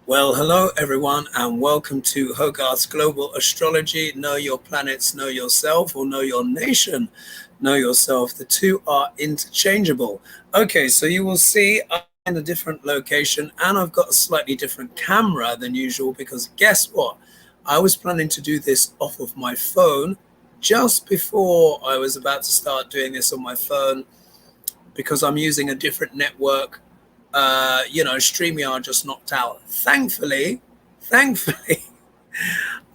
Well, hello everyone, and welcome to Hogarth's Global Astrology. Know your planets, know yourself, or know your nation, know yourself. The two are interchangeable. Okay, so you will see I'm in a different location, and I've got a slightly different camera than usual because guess what? I was planning to do this off of my phone just before I was about to start doing this on my phone because I'm using a different network. StreamYard just knocked out. Thankfully,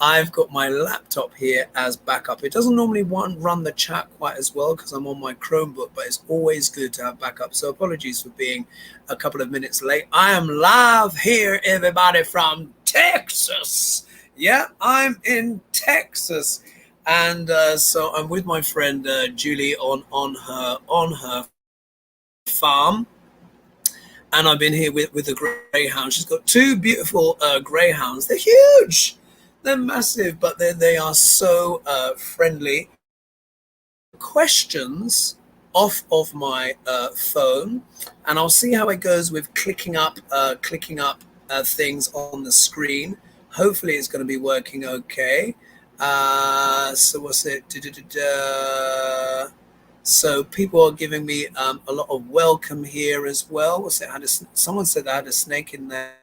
I've got my laptop here as backup. It doesn't normally run the chat quite as well because I'm on my Chromebook, but it's always good to have backup. So apologies for being a couple of minutes late. I am live here, everybody, from Texas. Yeah, I'm in Texas. And so I'm with my friend Julie on her farm. And I've been here with the greyhound. She's got two beautiful greyhounds. They're huge. They're massive, but they are so friendly. Questions off of my phone, and I'll see how it goes with clicking up things on the screen. Hopefully, it's going to be working okay. So what's it? So people are giving me a lot of welcome here as well. What's it? Someone said I had a snake in there.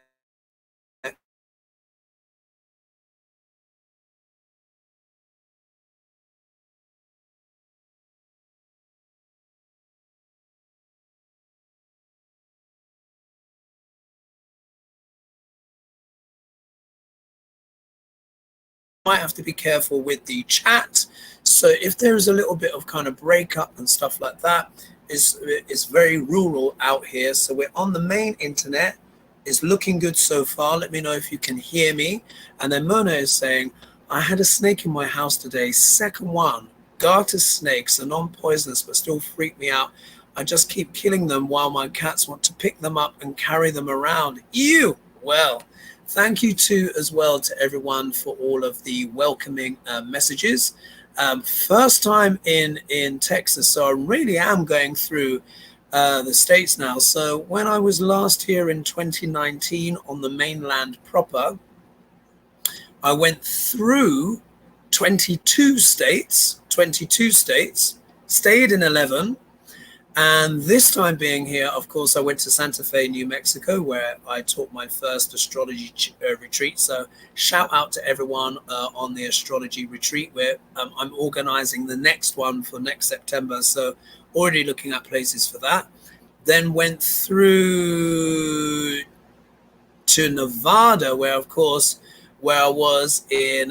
Might have to be careful with the chat. So if there's a little bit of kind of breakup and stuff like that, it's very rural out here. So we're on the main internet. It's looking good so far. Let me know if you can hear me. And then Mona is saying, I had a snake in my house today. Second one. Garter snakes are non-poisonous but still freak me out. I just keep killing them while my cats want to pick them up and carry them around. Ew. Well, thank you as well to everyone for all of the welcoming messages. First time in Texas, so I really am going through the states now. So when I was last here in 2019 on the mainland proper, I went through 22 states, stayed in 11. And this time being here, of course, I went to Santa Fe, New Mexico, where I taught my first astrology retreat. So shout out to everyone on the astrology retreat, where I'm organizing the next one for next September. So already looking at places for that. Then went through to Nevada, where I was in,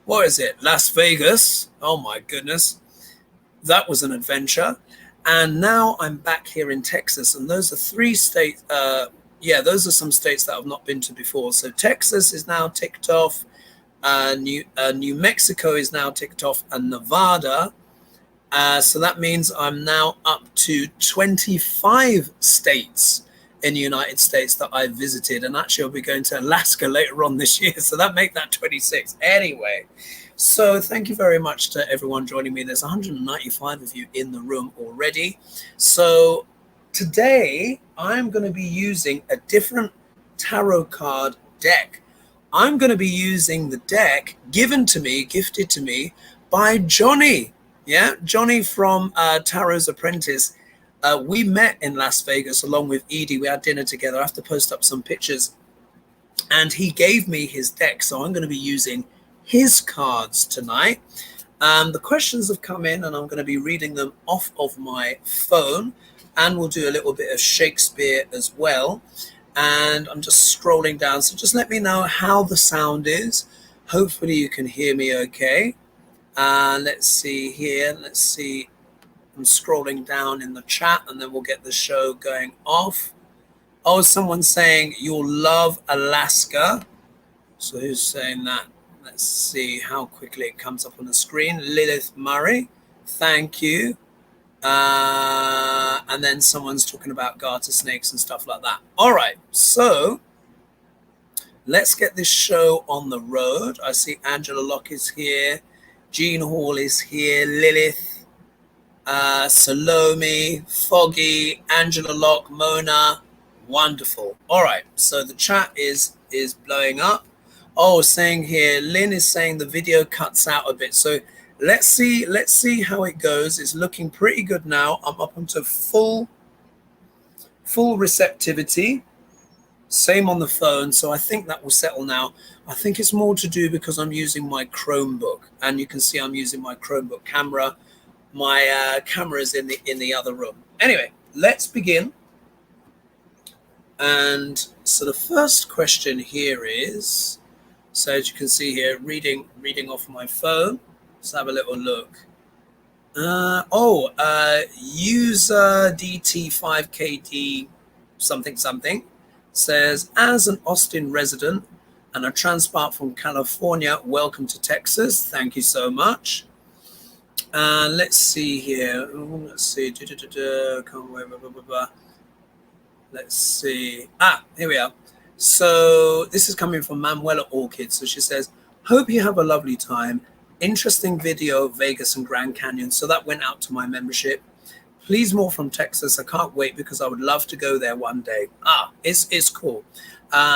Las Vegas. Oh, my goodness. That was an adventure. And now I'm back here in Texas, and those are three states. Those are some states that I've not been to before. So Texas is now ticked off, New Mexico is now ticked off, and Nevada. So that means I'm now up to 25 states in the United States that I've visited, and actually I'll be going to Alaska later on this year, so that make that 26. Anyway. So thank you very much to everyone joining me. There's 195 of you in the room already. So today I'm going to be using a different tarot card deck. I'm going to be using the deck gifted to me by Johnny. Yeah, Johnny from Tarot's Apprentice. We met in Las Vegas along with Edie. We had dinner together. I have to post up some pictures. And he gave me his deck. So I'm going to be using his cards tonight. The questions have come in, and I'm going to be reading them off of my phone, and we'll do a little bit of Shakespeare as well. And I'm just scrolling down, so just let me know how the sound is. Hopefully you can hear me okay. Let's see here. I'm scrolling down in the chat, and then we'll get the show going off. Oh, someone's saying you'll love Alaska. So who's saying that? Let's see how quickly it comes up on the screen. Lilith Murray, thank you. And then someone's talking about garter snakes and stuff like that. All right, so let's get this show on the road. I see Angela Locke is here. Jean Hall is here. Lilith, Salome, Foggy, Angela Locke, Mona, Wonderful. All right. So the chat is blowing up. Oh, saying here, Lynn is saying the video cuts out a bit. So let's see how it goes. It's looking pretty good now. I'm up into full receptivity. Same on the phone. So I think that will settle now. I think it's more to do because I'm using my Chromebook, and you can see I'm using my Chromebook camera. My camera is in the other room. Anyway, let's begin. And so the first question here is, so as you can see here, reading off my phone. Let's have a little look. User DT5KD something says, as an Austin resident and a transplant from California, welcome to Texas. Thank you so much. Let's see here. Let's see. Let's see. Here we are. So this is coming from Manuela Orchid. So she says, hope you have a lovely time. Interesting video, Vegas and Grand Canyon. So that went out to my membership. Please more from Texas. I can't wait because I would love to go there one day. It's cool.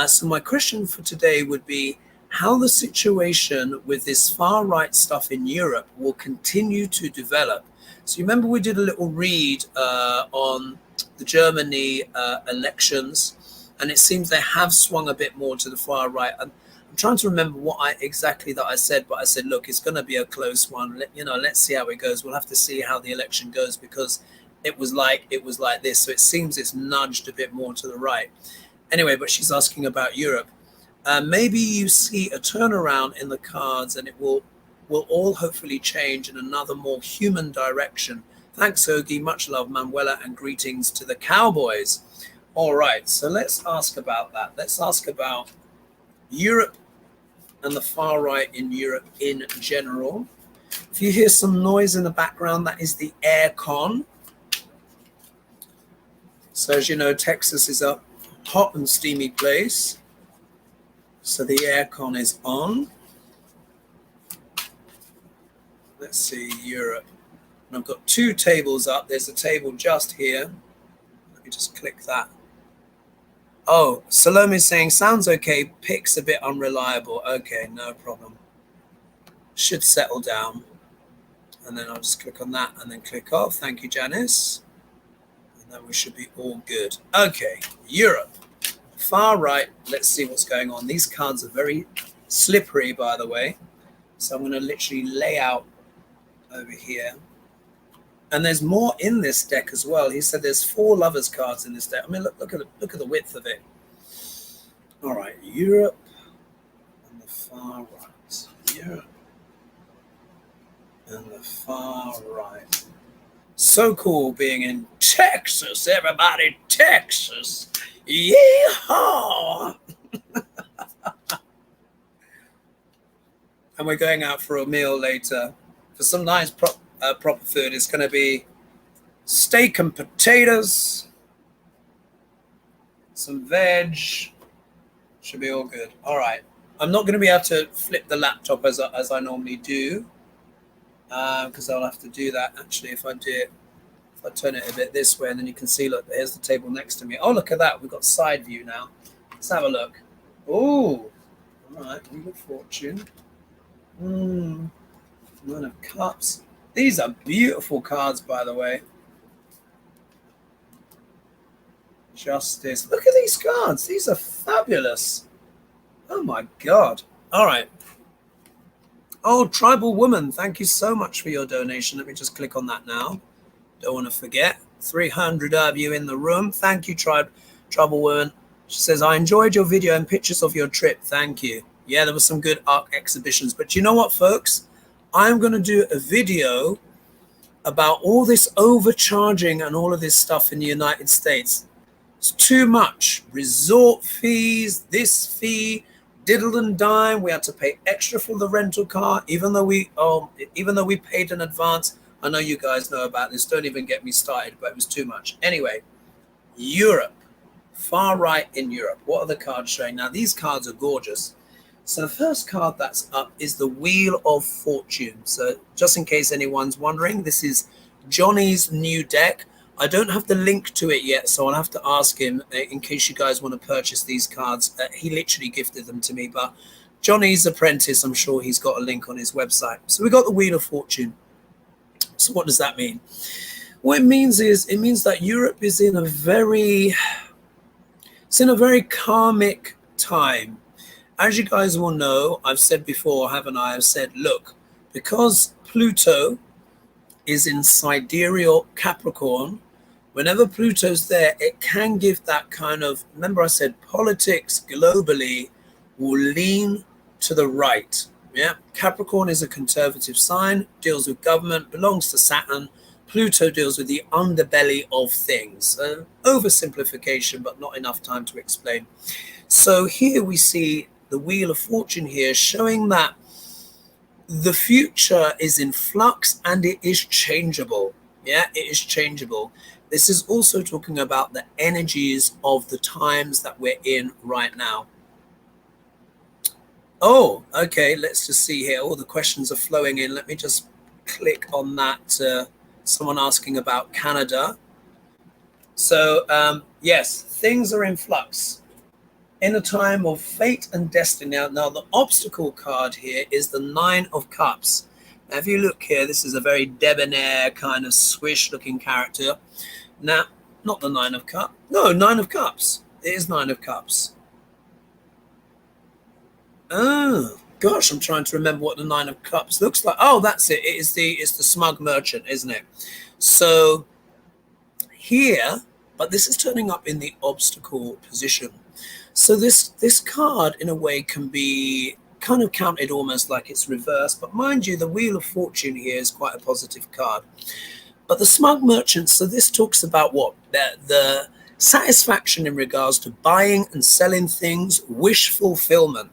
So my question for today would be how the situation with this far right stuff in Europe will continue to develop. So you remember we did a little read on the Germany elections, and it seems they have swung a bit more to the far right. I'm trying to remember what exactly I said, but I said, look, it's going to be a close one. Let's see how it goes. We'll have to see how the election goes because it was like this. So it seems it's nudged a bit more to the right. Anyway, but she's asking about Europe. Maybe you see a turnaround in the cards, and it will all hopefully change in another more human direction. Thanks, Hoagie. Much love, Manuela, and greetings to the Cowboys. All right, so let's ask about that. Let's ask about Europe and the far right in Europe in general. If you hear some noise in the background, that is the air con. So as you know, Texas is a hot and steamy place. So the air con is on. Let's see, Europe. And I've got two tables up. There's a table just here. Let me just click that. Oh, Salome is saying, sounds okay. Pic's a bit unreliable. Okay, no problem. Should settle down. And then I'll just click on that and then click off. Thank you, Janice. And then we should be all good. Okay, Europe. Far right. Let's see what's going on. These cards are very slippery, by the way. So I'm going to literally lay out over here. And there's more in this deck as well. He said there's 4 lovers cards in this deck. I mean, look at the width of it. All right, Europe and the far right. Europe and the far right. So cool being in Texas, everybody. Texas. Yeehaw! And we're going out for a meal later for some nice proper food. It's going to be steak and potatoes, some veg. Should be all good. All right. I'm not going to be able to flip the laptop as I normally do because I'll have to do that actually if I turn it a bit this way, and then you can see, look, there's the table next to me. Oh, look at that. We've got side view now. Let's have a look. Oh, all right. Wheel of Fortune. Nine of Cups. These are beautiful cards, by the way. Justice. Look at these cards. These are fabulous. Oh, my God. All right. Oh, Tribal Woman. Thank you so much for your donation. Let me just click on that now. Don't want to forget. 300 of you in the room. Thank you, Tribal Woman. She says, I enjoyed your video and pictures of your trip. Thank you. Yeah, there were some good art exhibitions. But you know what, folks? I'm going to do a video about all this overcharging and all of this stuff in the United States. It's too much. Resort fees, this fee, diddle and dime. We had to pay extra for the rental car, even though we paid in advance. I know you guys know about this. Don't even get me started, but it was too much. Anyway, Europe, far right in Europe. What are the cards showing? Now, these cards are gorgeous. So the first card that's up is the Wheel of Fortune. So just in case anyone's wondering, this is Johnny's new deck. I don't have the link to it yet, so I'll have to ask him in case you guys want to purchase these cards. He literally gifted them to me, but Johnny's Apprentice, I'm sure he's got a link on his website. So we got the Wheel of Fortune. So what does that mean? What it means that Europe is in a very karmic time. As you guys will know, I've said before, haven't I? I've said, look, because Pluto is in sidereal Capricorn, whenever Pluto's there, it can give that kind of, remember I said politics globally will lean to the right. Yeah, Capricorn is a conservative sign, deals with government, belongs to Saturn. Pluto deals with the underbelly of things. Oversimplification, but not enough time to explain. So here we see the Wheel of Fortune here showing that the future is in flux and it is changeable. Yeah, it is changeable. This is also talking about the energies of the times that we're in right now. Oh, okay, let's just see here. All the questions are flowing in. Let me just click on that. Someone asking about Canada. So, yes, things are in flux. In a time of fate and destiny. Now, the obstacle card here is the 9 of Cups. Now, if you look here, this is a very debonair kind of swish-looking character. Now, not the 9 of Cups. No, 9 of Cups. It is 9 of Cups. Oh, gosh, I'm trying to remember what the 9 of Cups looks like. Oh, that's it. It's the smug merchant, isn't it? So here, but this is turning up in the obstacle position. So this card, in a way, can be kind of counted almost like it's reversed. But mind you, the Wheel of Fortune here is quite a positive card. But the smug merchant, so this talks about what? The satisfaction in regards to buying and selling things, wish fulfillment.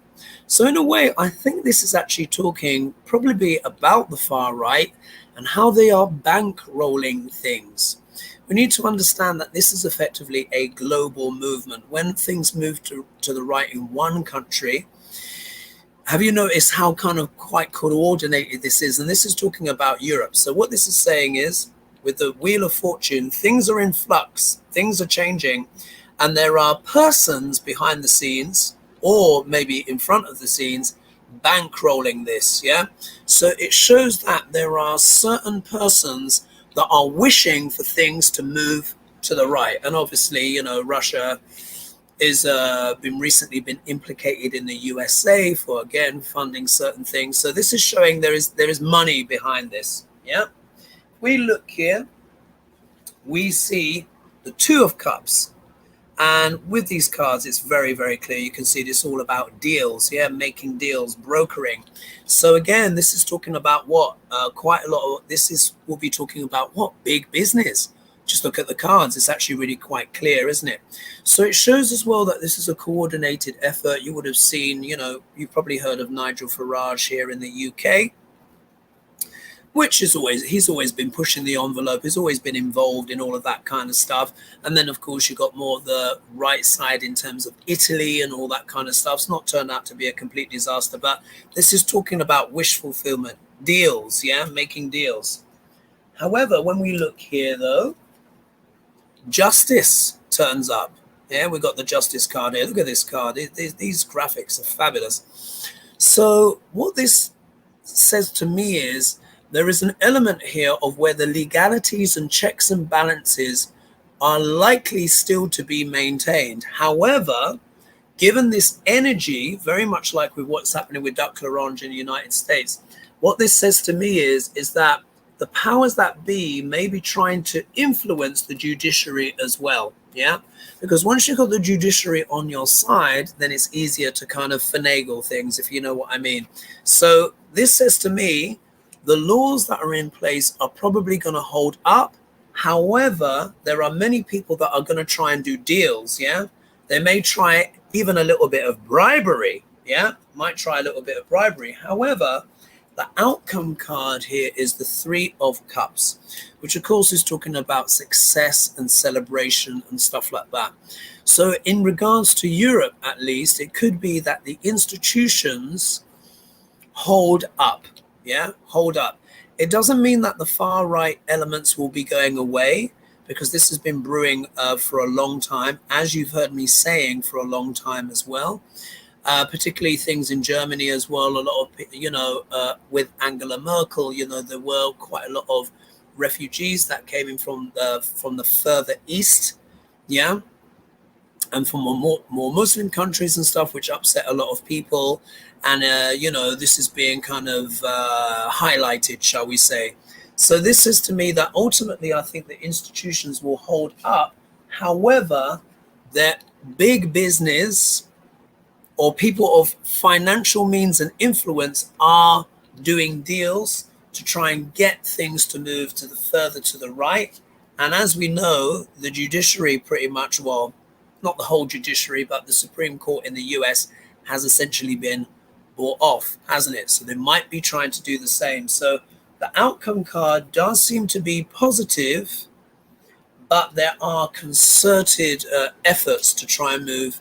So in a way, I think this is actually talking probably about the far right and how they are bankrolling things. We need to understand that this is effectively a global movement. When things move to the right in one country, have you noticed how kind of quite coordinated this is? And this is talking about Europe. So what this is saying is, with the Wheel of Fortune, things are in flux, things are changing, and there are persons behind the scenes, or maybe in front of the scenes, bankrolling this, yeah? So it shows that there are certain persons that are wishing for things to move to the right. And obviously, you know, Russia is recently been implicated in the USA for, again, funding certain things. So this is showing there is money behind this, yeah? We look here, we see the 2 of Cups. And with these cards, it's very, very clear. You can see this all about deals, yeah, making deals, brokering. So again, this is talking about what? Quite a lot of will be talking about what? Big business. Just look at the cards. It's actually really quite clear, isn't it? So it shows as well that this is a coordinated effort. You would have seen, you know, you've probably heard of Nigel Farage here in the UK. Which is he's always been pushing the envelope. He's always been involved in all of that kind of stuff. And then, of course, you got more of the right side in terms of Italy and all that kind of stuff. It's not turned out to be a complete disaster, but this is talking about wish fulfillment, deals, yeah, making deals. However, when we look here, though, justice turns up. Yeah, we got the justice card here. Look at this card. These graphics are fabulous. So what this says to me is, there is an element here of where the legalities and checks and balances are likely still to be maintained. However, given this energy, very much like with what's happening with Duck L'Orange in the United States, what this says to me is that the powers that be may be trying to influence the judiciary as well. Yeah, because once you've got the judiciary on your side, then it's easier to kind of finagle things, if you know what I mean. So this says to me, the laws that are in place are probably going to hold up. However, there are many people that are going to try and do deals, yeah? They may try even a little bit of bribery, yeah? Might try a little bit of bribery. However, the outcome card here is the 3 of Cups, which of course is talking about success and celebration and stuff like that. So in regards to Europe, at least, it could be that the institutions hold up. Yeah, hold up. It doesn't mean that the far right elements will be going away, because this has been brewing for a long time, as you've heard me saying for a long time as well. Particularly things in Germany as well. A lot of, with Angela Merkel, there were quite a lot of refugees that came in from the further east, yeah, and from more Muslim countries and stuff, which upset a lot of people. And this is being kind of highlighted, shall we say. So this says to me that ultimately I think the institutions will hold up. However, that big business or people of financial means and influence are doing deals to try and get things to move to the further to the right. And as we know, the judiciary pretty much, well, not the whole judiciary, but the Supreme Court in the US has essentially been bought off, hasn't it? So they might be trying to do the same. So the outcome card does seem to be positive, but there are concerted efforts to try and move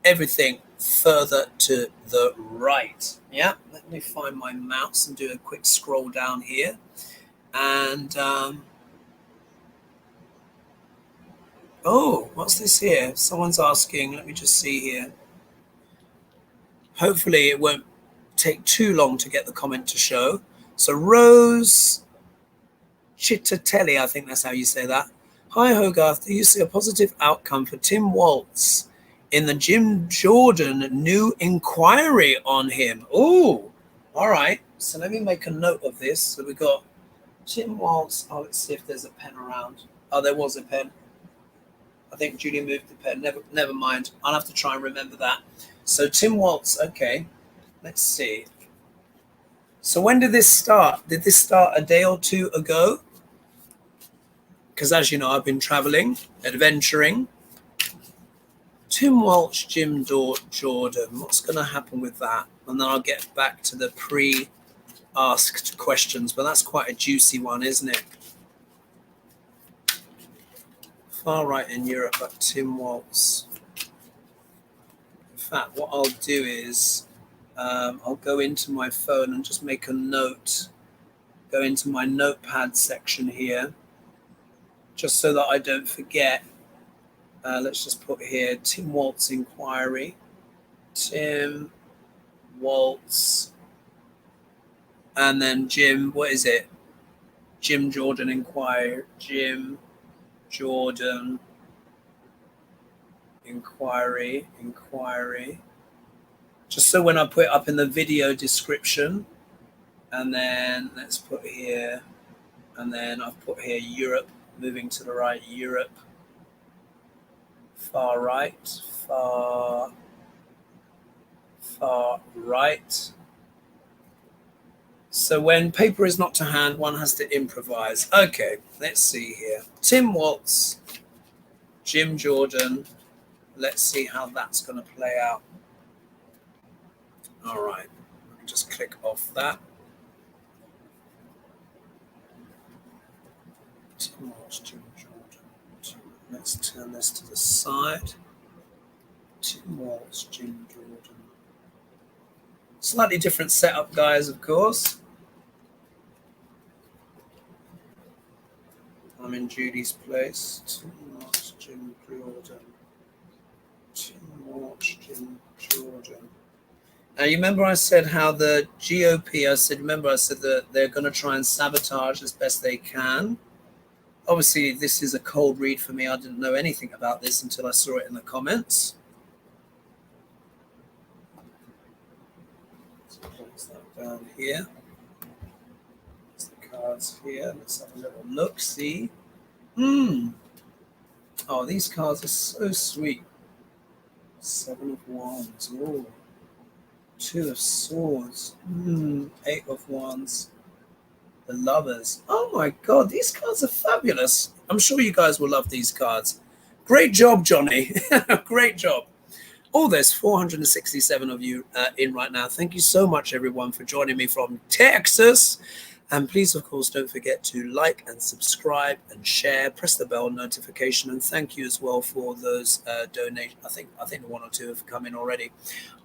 everything further to the right. Yeah, let me find my mouse and do a quick scroll down here. And oh, what's this here? Someone's asking. Let me just see here. Hopefully it won't take too long to get the comment to show. So Rose Chittatelli, I think that's how you say that. Hi Hogarth, do you see a positive outcome for Tim Walz in the Jim Jordan new inquiry on him? Oh, all right. So let me make a note of this. So we got Tim Walz. Oh, let's see if there's a pen around. Oh, there was a pen. I think Julie moved the pen. Never mind. I'll have to try and remember that. So Tim Walz. Okay, let's see. So when did this start? Did this start a day or two ago? Because as you know, I've been traveling, adventuring. Tim Walz, Jim Jordan. What's going to happen with that? And then I'll get back to the pre-asked questions. But that's quite a juicy one, isn't it? Far right in Europe, but Tim Walz. In fact, what I'll do is I'll go into my phone and just make a note. Go into my notepad section here, just so that I don't forget. Let's just put here Tim Walz inquiry. Tim Walz. And then Jim, what is it? Jim Jordan inquiry. Jim Jordan inquiry. Just so when I put it up in the video description, and then let's put here, and then I've put here Europe, moving to the right, Europe. Far right, far right. So when paper is not to hand, one has to improvise. Okay, let's see here. Tim Walz, Jim Jordan. Let's see how that's going to play out. All right, let me just click off that. Tim Walz, Jim Jordan. Let's turn this to the side. Tim Walz, Jim Jordan. Slightly different setup, guys, of course. I'm in Judy's place. Tim Walz, Jim Jordan. Tim Walz, Jim Jordan. Now, you remember I said how the GOP, I said that they're going to try and sabotage as best they can. Obviously, this is a cold read for me. I didn't know anything about this until I saw it in the comments. So place that down here. There's the cards here. Let's have a little look, see. Oh, these cards are so sweet. 7 of Wands. Oh. 2 of Swords. 8 of Wands. The Lovers. Oh my God, these cards are fabulous. I'm sure you guys will love these cards. Great job, Johnny. Great job. Oh, there's 467 of you in right now. Thank you so much, everyone, for joining me from Texas. And please, of course, don't forget to like and subscribe and share. Press the bell notification. And thank you as well for those donations. I think 1 or 2 have come in already.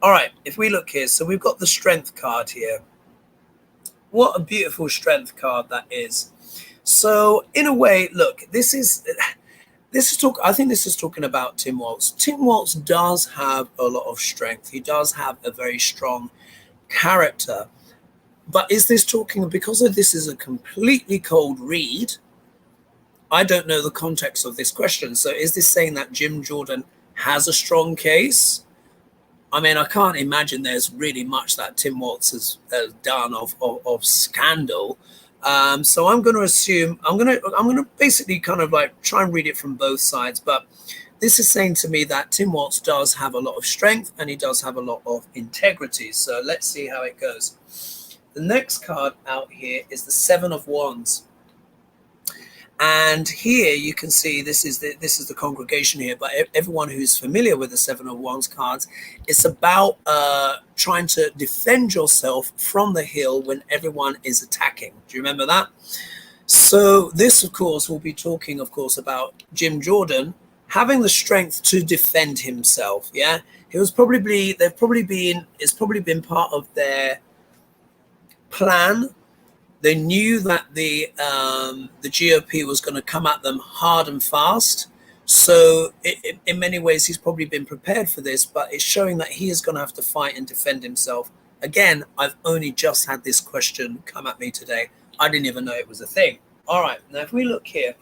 All right, if we look here. So we've got the Strength card here. What a beautiful Strength card that is. So in a way, look, this is I think this is talking about Tim Walz. Tim Walz does have a lot of strength. He does have a very strong character. But is this talking, because of this is a completely cold read, I don't know the context of this question. So is this saying that Jim Jordan has a strong case? I mean, I can't imagine there's really much that Tim Walz has done of scandal. So I'm going to assume, I'm going to basically kind of like try and read it from both sides. But this is saying to me that Tim Walz does have a lot of strength and he does have a lot of integrity. So let's see how it goes. The next card out here is the Seven of Wands. And here you can see this is the congregation here, but everyone who's familiar with the Seven of Wands cards, it's about trying to defend yourself from the hill when everyone is attacking. Do you remember that? So this, of course, will be talking, of course, about Jim Jordan having the strength to defend himself. Yeah, it's probably been part of their plan. They knew that the GOP was going to come at them hard and fast. So in many ways, he's probably been prepared for this, but it's showing that he is going to have to fight and defend himself. Again, I've only just had this question come at me today. I didn't even know it was a thing. All right, now if we look here,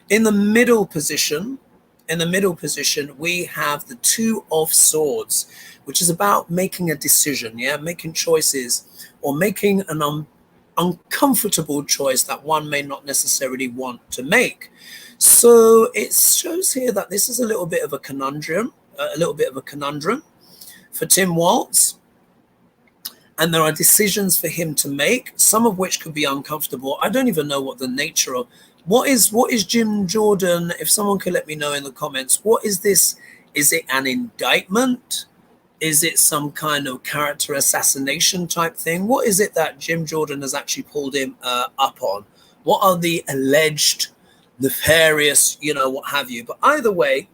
in the middle position, we have the Two of Swords, which is about making a decision, making choices, or making an uncomfortable choice that one may not necessarily want to make. So it shows here that this is a little bit of a conundrum, for Tim Walz. And there are decisions for him to make, some of which could be uncomfortable. I don't even know what the nature of what is Jim Jordan. If someone could let me know in the comments, what is this? Is it an indictment? Is it some kind of character assassination type thing? What is it that Jim Jordan has actually pulled him up on? What are the alleged nefarious, what have you? But either way,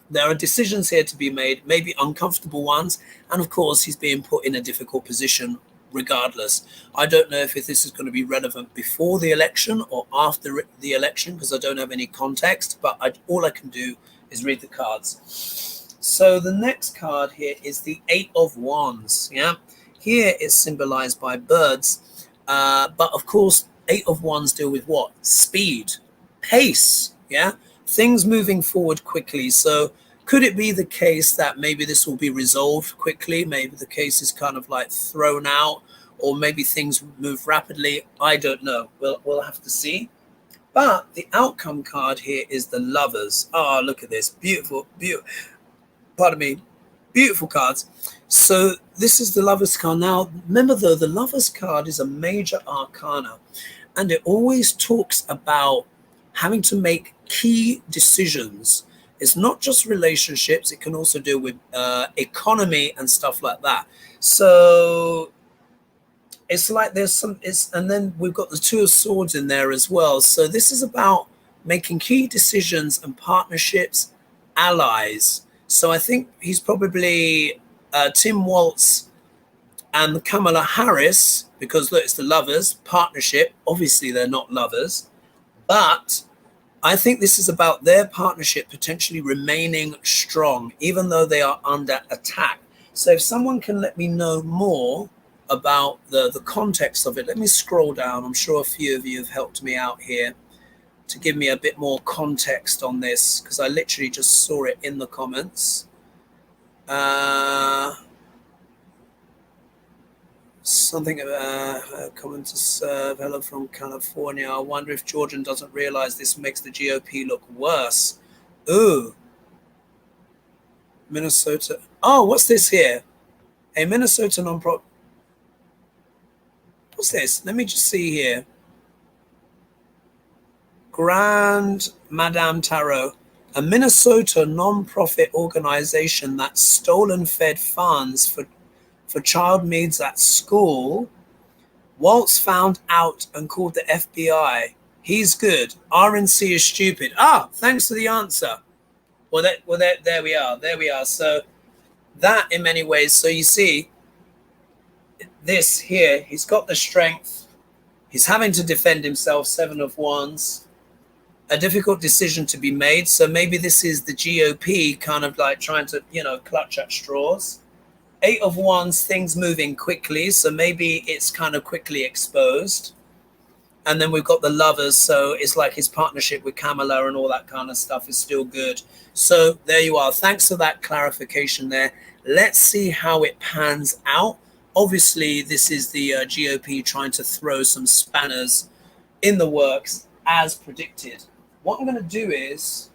there are decisions here to be made, maybe uncomfortable ones. And of course, he's being put in a difficult position regardless. I don't know if this is going to be relevant before the election or after the election, because I don't have any context, but all I can do is read the cards. So the next card here is the Eight of Wands. Yeah, here it's symbolized by birds, but of course, Eight of Wands deal with what? Speed, pace. Yeah, things moving forward quickly. So could it be the case that maybe this will be resolved quickly? Maybe the case is kind of like thrown out, or maybe things move rapidly. I don't know. We'll have to see. But the outcome card here is the Lovers. Oh, look at this, beautiful. Pardon me, beautiful cards. So this is the Lovers card. Now, remember though, the Lovers card is a major arcana, and it always talks about having to make key decisions. It's not just relationships. It can also deal with economy and stuff like that. So it's like and then we've got the Two of Swords in there as well. So this is about making key decisions and partnerships, allies. So I think he's probably Tim Walz and Kamala Harris, because look, it's the Lovers partnership. Obviously, they're not lovers, but I think this is about their partnership potentially remaining strong, even though they are under attack. So if someone can let me know more about the context of it, let me scroll down. I'm sure a few of you have helped me out here to give me a bit more context on this, because I literally just saw it in the comments. Something coming to serve. Hello from California. I wonder if Jordan doesn't realize this makes the GOP look worse. Ooh. Minnesota. Oh, what's this here? A Minnesota non-profit. What's this? Let me just see here. Grand Madame Tarot, a Minnesota non-profit organization that stole and fed funds for child needs at school. Walz found out and called the FBI. He's good. RNC is stupid. Ah, thanks for the answer. Well, there we are. There we are. So that in many ways. So you see this here. He's got the strength. He's having to defend himself. Seven of Wands. a difficult decision to be made. So maybe this is the GOP kind of like trying to, you know, clutch at straws. 8 of Wands, things moving quickly. So maybe it's kind of quickly exposed. And then we've got the Lovers. So it's like his partnership with Kamala and all that kind of stuff is still good. So there you are. Thanks for that clarification there. Let's see how it pans out. Obviously, this is the GOP trying to throw some spanners in the works as predicted. What I'm going to do is,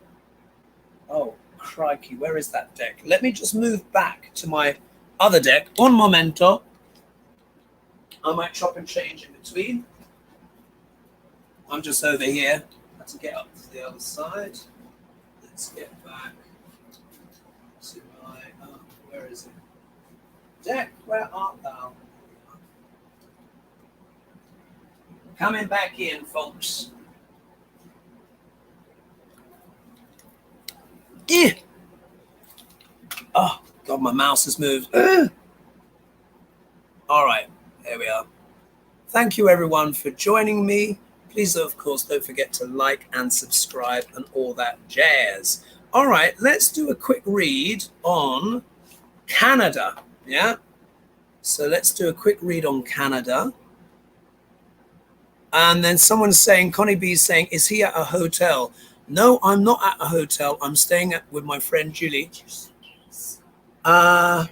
oh, crikey, where is that deck? Let me just move back to my other deck. Un momento. I might chop and change in between. I'm just over here. I have to get up to the other side. Let's get back to my, where is it? Deck, where art thou? Coming back in, folks. Yeah. Oh, God, my mouse has moved. All right, there we are. Thank you, everyone, for joining me. Please, of course, don't forget to like and subscribe and all that jazz. All right, let's do a quick read on Canada. Yeah. So let's do a quick read on Canada. And then someone's saying, Connie B is saying, is he at a hotel? No, I'm not at a hotel. I'm staying with my friend Julie. Oh,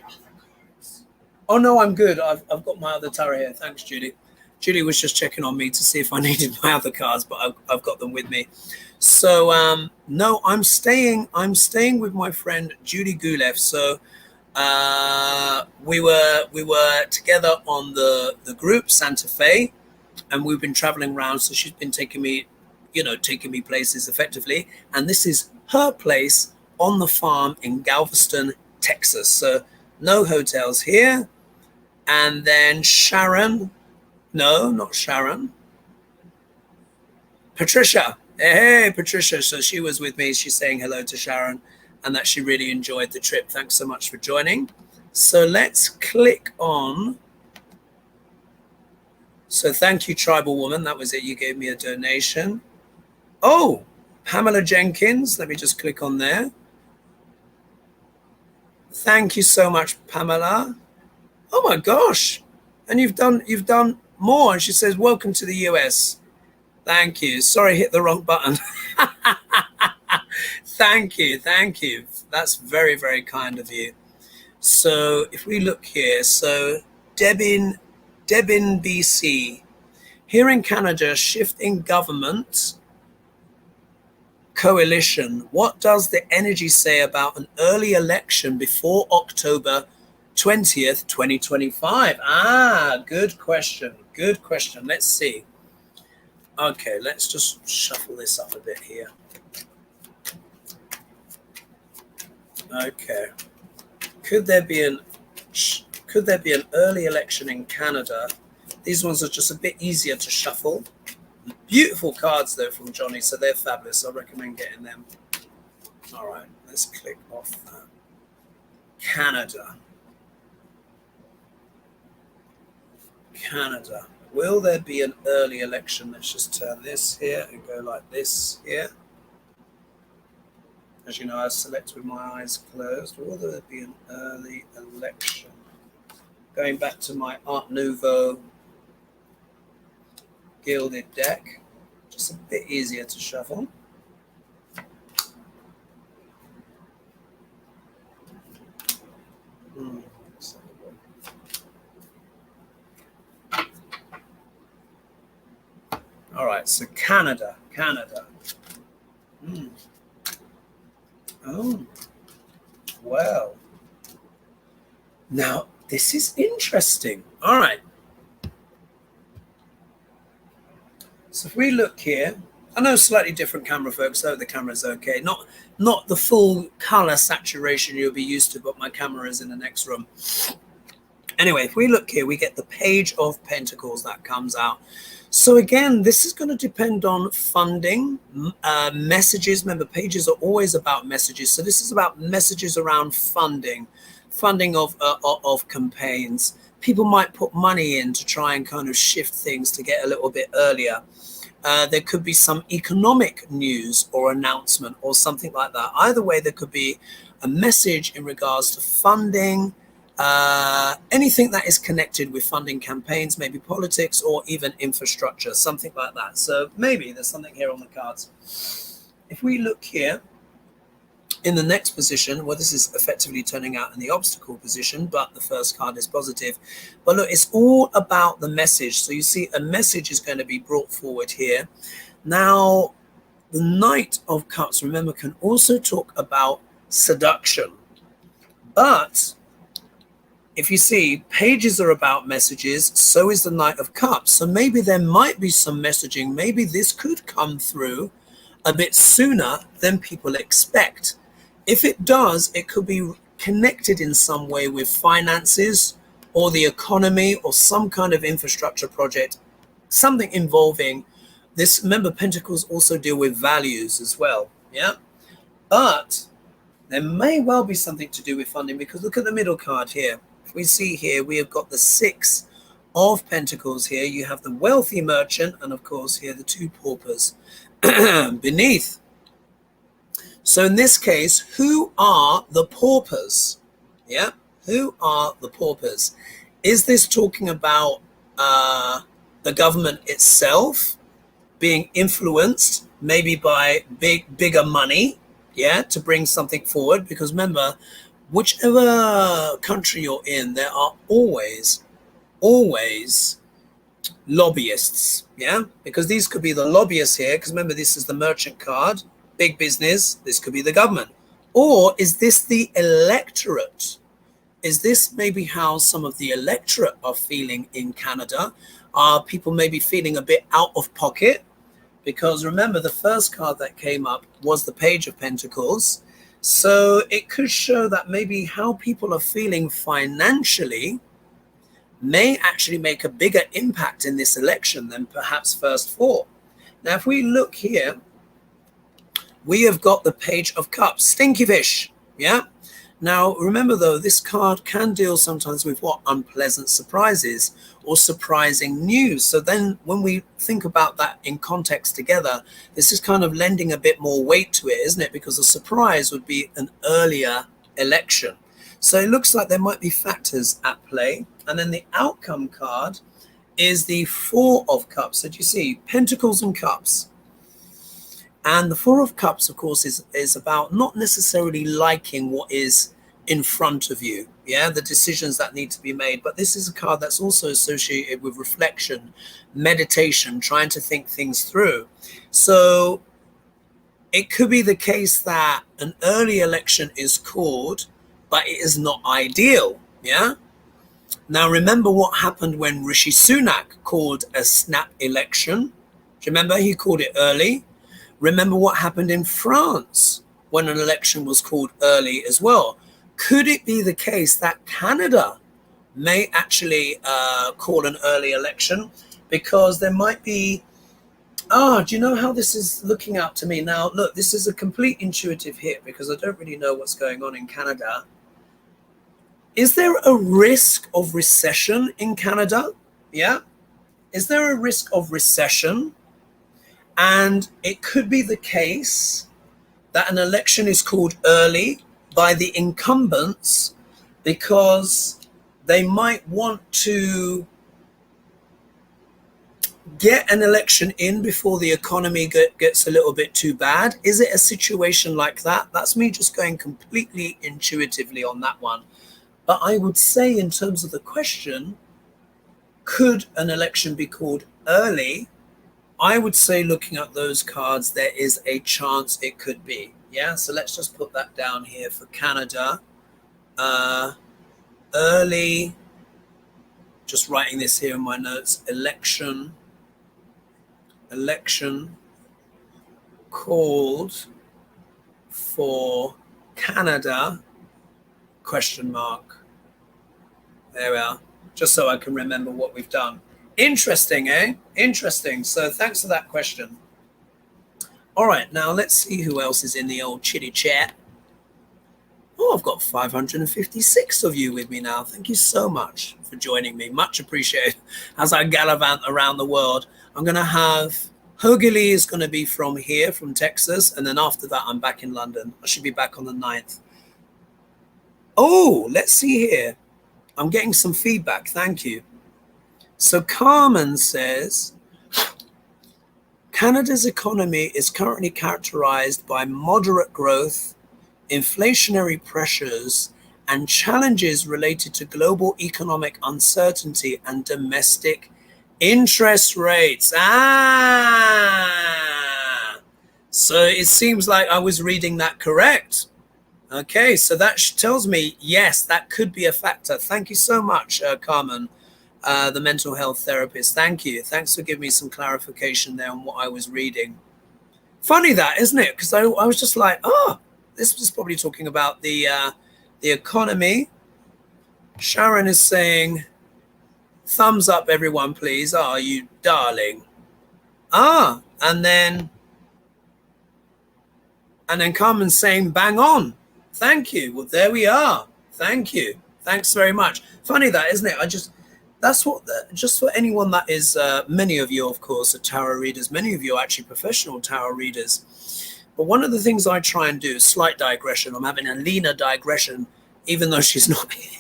no, I'm good. I've got my other tarot here. Thanks, Julie. Julie was just checking on me to see if I needed my other cards, but I've got them with me. So, no, I'm staying with my friend Julie Gulev. So we were together on the group Santa Fe, and we've been traveling around. So she's been taking me places effectively. And this is her place on the farm in Galveston, Texas. So no hotels here. And then Sharon, no, not Sharon. Patricia. Hey, Patricia. So she was with me. She's saying hello to Sharon and that she really enjoyed the trip. Thanks so much for joining. So let's click on. So thank you, Tribal Woman. That was it. You gave me a donation. Oh, Pamela Jenkins. Let me just click on there. Thank you so much, Pamela. Oh my gosh. And you've done more. And she says, welcome to the US. Thank you. Sorry, hit the wrong button. Thank you. That's very, very kind of you. So if we look here, so Debin BC. Here in Canada, shift in government coalition. What does the energy say about an early election before October 20th, 2025? Good question. Let's see. Okay, let's just shuffle this up a bit here. Okay. Could there be an early election in Canada? These ones are just a bit easier to shuffle. Beautiful cards though from Johnny, so they're fabulous. I recommend getting them. All right, let's click off that. Canada. Will there be an early election? Let's just turn this here and go like this here. As you know, I select with my eyes closed. Will there be an early election? Going back to my Art Nouveau gilded deck, just a bit easier to shuffle. All right, so Canada. Oh, well. Now, this is interesting. All right. So if we look here, I know slightly different camera folks, so the camera's okay. Not the full color saturation you'll be used to, but my camera is in the next room. Anyway, if we look here, we get the Page of Pentacles that comes out. So again, this is going to depend on funding, messages. Remember, pages are always about messages. So this is about messages around funding of campaigns. People might put money in to try and kind of shift things to get a little bit earlier. There could be some economic news or announcement or something like that. Either way, there could be a message in regards to funding, anything that is connected with funding campaigns, maybe politics or even infrastructure, something like that. So maybe there's something here on the cards. If we look here in the next position, well, this is effectively turning out in the obstacle position, but the first card is positive. But look, it's all about the message. So you see a message is going to be brought forward here. Now, the Knight of Cups, remember, can also talk about seduction. But if you see, pages are about messages, so is the Knight of Cups. So maybe there might be some messaging. Maybe this could come through a bit sooner than people expect. If it does, it could be connected in some way with finances or the economy or some kind of infrastructure project, something involving this. Remember, Pentacles also deal with values as well. Yeah. But there may well be something to do with funding, because look at the middle card here. If we see here, we have got the 6 of Pentacles here. You have the wealthy merchant, and of course here the 2 paupers beneath. So in this case, who are the paupers? Yeah, who are the paupers? Is this talking about the government itself being influenced maybe by bigger money, yeah, to bring something forward? Because remember, whichever country you're in, there are always lobbyists, yeah, because these could be the lobbyists here, because remember, this is the merchant card, big business. This could be the government. Or is this the electorate? Is this maybe how some of the electorate are feeling in Canada? Are people maybe feeling a bit out of pocket? Because remember, the first card that came up was the Page of Pentacles. So it could show that maybe how people are feeling financially may actually make a bigger impact in this election than perhaps first thought. Now, if we look here, we have got the Page of Cups, stinky fish, yeah? Now, remember though, this card can deal sometimes with what? Unpleasant surprises or surprising news. So then when we think about that in context together, this is kind of lending a bit more weight to it, isn't it? Because a surprise would be an earlier election. So it looks like there might be factors at play. And then the outcome card is the 4 of Cups. So do you see Pentacles and Cups? And the 4 of Cups, of course, is about not necessarily liking what is in front of you, yeah, the decisions that need to be made. But this is a card that's also associated with reflection, meditation, trying to think things through. So it could be the case that an early election is called, but it is not ideal, yeah? Now, remember what happened when Rishi Sunak called a snap election? Do you remember? He called it early. Remember what happened in France when an election was called early as well. Could it be the case that Canada may actually call an early election? Because there might be, do you know how this is looking out to me? Now, look, this is a complete intuitive hit because I don't really know what's going on in Canada. Is there a risk of recession in Canada? Yeah. Is there a risk of recession? And it could be the case that an election is called early by the incumbents because they might want to get an election in before the economy gets a little bit too bad. Is it a situation like that? That's me just going completely intuitively on that one. But I would say in terms of the question, could an election be called early? I would say looking at those cards, there is a chance it could be. Yeah, so let's just put that down here for Canada. Early, just writing this here in my notes, election called for Canada, question mark. There we are, just so I can remember what we've done. Interesting, eh? Interesting. So thanks for that question. All right, now let's see who else is in the old chitty chat. Oh, I've got 556 of you with me now. Thank you so much for joining me. Much appreciated. As I gallivant around the world, I'm going to have Hogili is going to be from here, from Texas. And then after that, I'm back in London. I should be back on the 9th. Oh, let's see here. I'm getting some feedback. Thank you. So Carmen says, Canada's economy is currently characterized by moderate growth, inflationary pressures, and challenges related to global economic uncertainty and domestic interest rates. So it seems like I was reading that correct. Okay, so that tells me, yes, that could be a factor. Thank you so much, Carmen, the mental health therapist. Thank you. Thanks for giving me some clarification there on what I was reading. Funny that, isn't it? Because I was just like, oh, this was probably talking about the economy. Sharon is saying, thumbs up, everyone, please. Oh, you darling. And then Carmen's saying, bang on. Thank you. Well, there we are. Thank you. Thanks very much. Funny that, isn't it? That's what, just for anyone that is, many of you, of course, are tarot readers. Many of you are actually professional tarot readers. But one of the things I try and do, slight digression, I'm having a Lena digression, even though she's not here.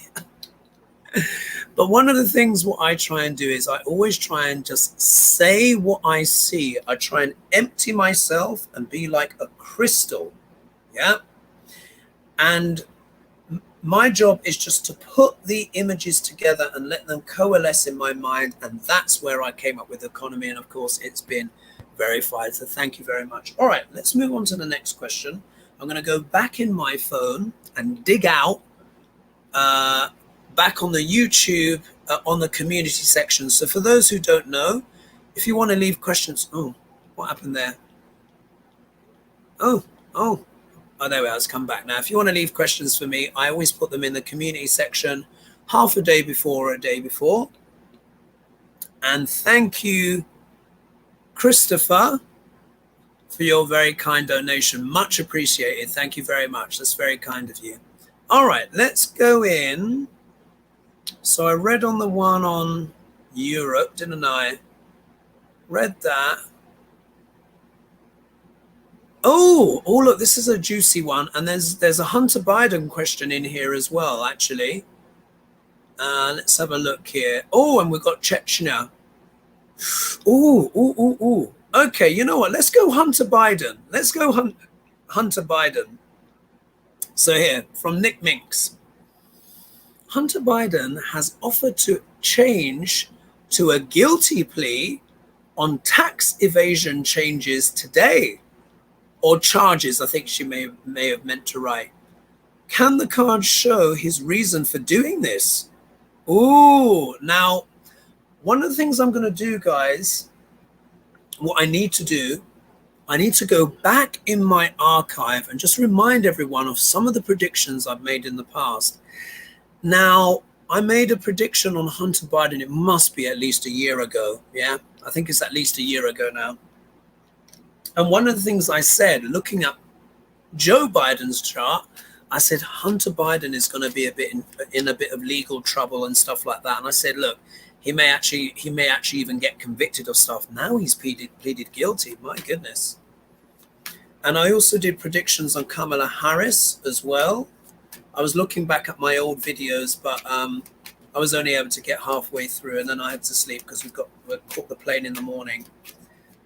But one of the things what I try and do is I always try and just say what I see. I try and empty myself and be like a crystal. Yeah. And my job is just to put the images together and let them coalesce in my mind. And that's where I came up with economy. And of course, it's been verified. So thank you very much. All right, let's move on to the next question. I'm going to go back in my phone and dig out back on the YouTube on the community section. So for those who don't know, if you want to leave questions, oh, what happened there? Oh, there we are. It's come back now. If you want to leave questions for me, I always put them in the community section half a day before or a day before. And thank you, Christopher, for your very kind donation. Much appreciated. Thank you very much. That's very kind of you. All right, let's go in. So I read on the one on Europe, didn't I? Read that. Oh, look, this is a juicy one. And there's a Hunter Biden question in here as well, actually. Let's have a look here. Oh, and we've got Chechnya. Ooh. Okay, you know what? Let's go Hunter Biden. Let's go Hunter Biden. So here, from Nick Minks. Hunter Biden has offered to change to a guilty plea on tax evasion changes today. Or charges, I think she may have meant to write. Can the card show his reason for doing this? Ooh, now, one of the things I'm going to do, guys, what I need to do, I need to go back in my archive and just remind everyone of some of the predictions I've made in the past. Now, I made a prediction on Hunter Biden. It must be at least a year ago. Yeah, I think it's at least a year ago now. And one of the things I said, looking at Joe Biden's chart, I said Hunter Biden is going to be in a bit of legal trouble and stuff like that. And I said, look, he may actually even get convicted of stuff. Now he's pleaded guilty. My goodness. And I also did predictions on Kamala Harris as well. I was looking back at my old videos, but I was only able to get halfway through, and then I had to sleep because we caught the plane in the morning.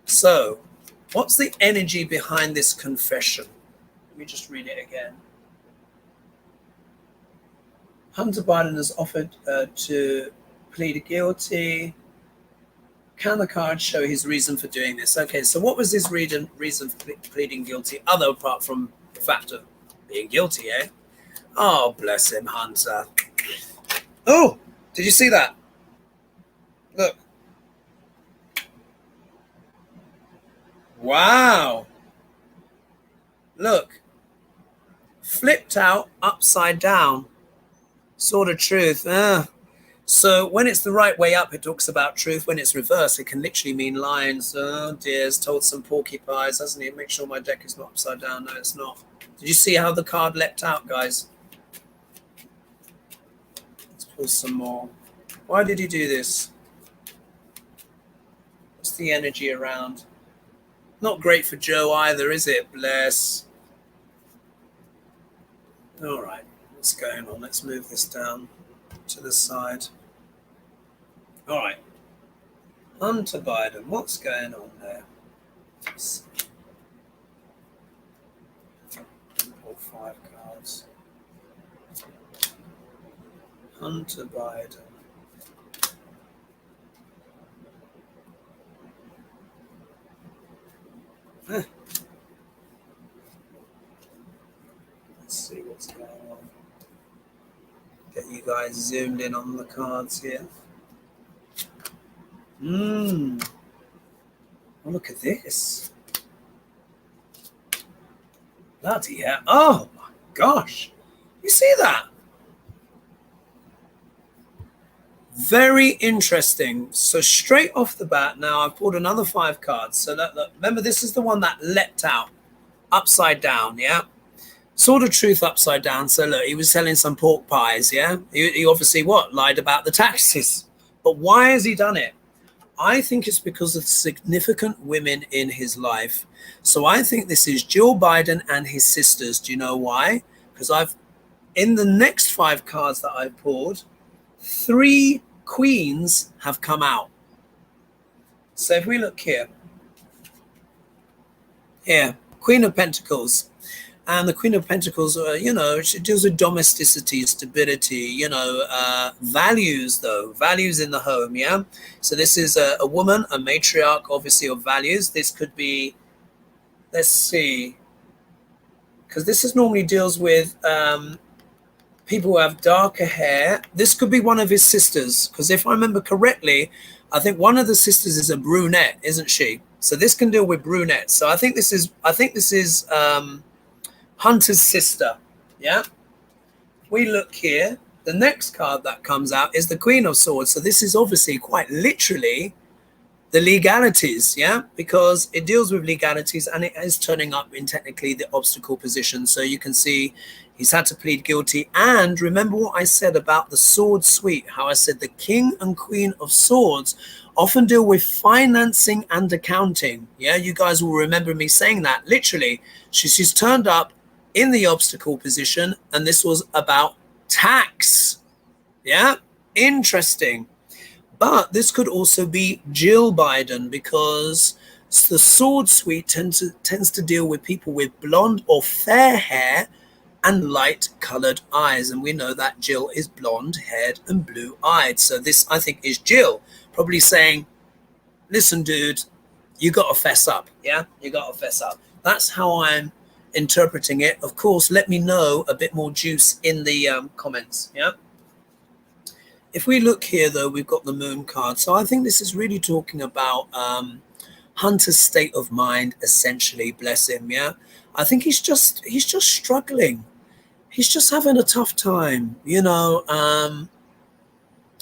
So, what's the energy behind this confession? Let me just read it again. Hunter Biden has offered to plead guilty. Can the card show his reason for doing this? Okay, so what was his reason for pleading guilty, other apart from the fact of being guilty, eh? Oh, bless him, Hunter. Oh, did you see that? Look. Wow. Look. Flipped out, upside down. Sword of truth. So when it's the right way up, it talks about truth. When it's reversed, it can literally mean lions. Oh dear, it's told some porcupines, hasn't it? Make sure my deck is not upside down. No, it's not. Did you see how the card leapt out, guys? Let's pull some more. Why did he do this? What's the energy around Not great for Joe either, is it? Bless. All right, what's going on? Let's move this down to the side. All right. Hunter Biden, what's going on there? Pull 5 cards. Hunter Biden. Let's see what's going on. Get you guys zoomed in on the cards here. Oh, look at this. Bloody hell. Oh my gosh. You see that? Very interesting. So straight off the bat, now I've pulled another 5 cards. So that, remember, this is the one that leapt out upside down, yeah? Sword of Truth upside down. So look, he was selling some pork pies, yeah? He obviously, what? Lied about the taxes. But why has he done it? I think it's because of significant women in his life. So I think this is Jill Biden and his sisters. Do you know why? Because in the next 5 cards that I've pulled, 3 queens have come out. So if we look here, Queen of Pentacles. And the Queen of Pentacles, she deals with domesticity, stability, values, values in the home, yeah? So this is a woman, a matriarch, obviously, of values. This could be, let's see, because this is normally deals with people who have darker hair. This could be one of his sisters, because if I remember correctly, I think one of the sisters is a brunette, isn't she? So this can deal with brunettes. So I think this is Hunter's sister, yeah? We look here, the next card that comes out is the Queen of Swords. So this is obviously quite literally the legalities, yeah? Because it deals with legalities and it is turning up in technically the obstacle position. So you can see he's had to plead guilty. And remember what I said about the sword suite, how I said the King and Queen of Swords often deal with financing and accounting. Yeah, you guys will remember me saying that. Literally, she's turned up in the obstacle position, and this was about tax. Yeah, interesting. But this could also be Jill Biden, because the sword suite tends to deal with people with blonde or fair hair and light colored eyes, and we know that Jill is blonde haired and blue eyed. So this, I think, is Jill probably saying, listen, dude, you got to fess up. Yeah, you got to fess up. That's how I'm interpreting it. Of course, let me know a bit more juice in the comments. Yeah. If we look here, though, we've got the Moon card. So I think this is really talking about Hunter's state of mind, essentially. Bless him. Yeah. I think he's just struggling. He's just having a tough time.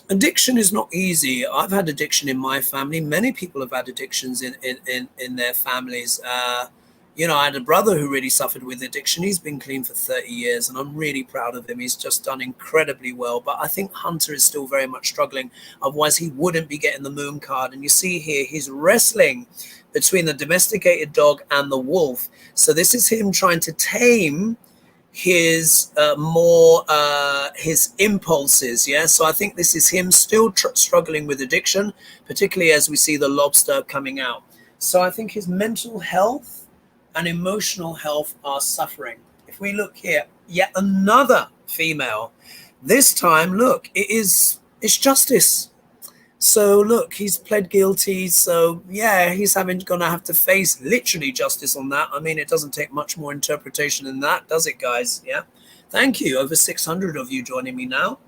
Addiction is not easy. I've had addiction in my family. Many people have had addictions in their families. I had a brother who really suffered with addiction. He's been clean for 30 years, and I'm really proud of him. He's just done incredibly well. But I think Hunter is still very much struggling. Otherwise, he wouldn't be getting the Moon card. And you see here, he's wrestling between the domesticated dog and the wolf. So this is him trying to tame his his impulses. Yeah. So I think this is him still struggling with addiction, particularly as we see the lobster coming out. So I think his mental health and emotional health are suffering. If we look here, yet another female. This time, look, it's justice. So look, he's pled guilty. So yeah, he's gonna have to face literally justice on that. I mean, it doesn't take much more interpretation than that, does it, guys? Yeah. Thank you. Over 600 of you joining me now.